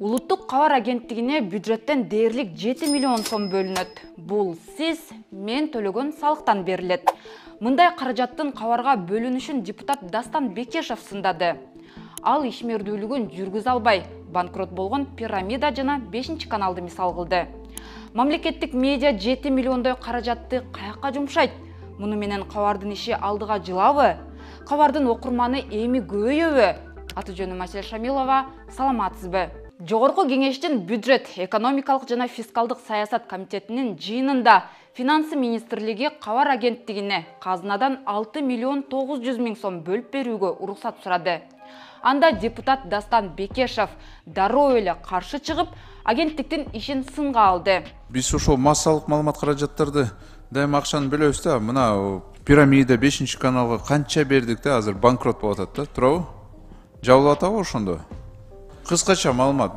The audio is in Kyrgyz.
Улуттук кабар агенттигине бюджеттен дээрлик 7 миллион сом бөлүнөт. Бул сиз, мен төлөгөн салыктан берилет. Мындай каражаттын кабарга бөлүнүшүн депутат Дастан Бекешев сындады. Ал ишмердүүлүгүн жүргүзө албай, банкрот болгон Пирамида жана 5 каналды мисал кылды. Мамлекеттик медиа 7 миллиондой каражатты каяка жумшайт? Муну менен кабардын иши алдыга жылабы? Кабардын окурманы эми көбөйөбү? Аты жөнүм Асель Шамилова, саламатсызбы? Жогорку кеңештин бюджет, экономикалык жана фискалдык саясат комитетинин жыйынында Финансы министрлиги кабар агенттигине казынадан 6 миллион 900 миң сом бөлүп берүүгө уруксат сурады. Анда депутат Дастан Бекешев дароо эле каршы чыгып, агенттиктин ишин сынга алды. Биз ошол массалык маалымат каражаттарды дайыма акчаны бөлөбүз да, мына Пирамида 5 каналга канча бердик да, азыр банкрот болуп атат да, туурабы? Жабылып атабы ошондо? Кыскача маалымат,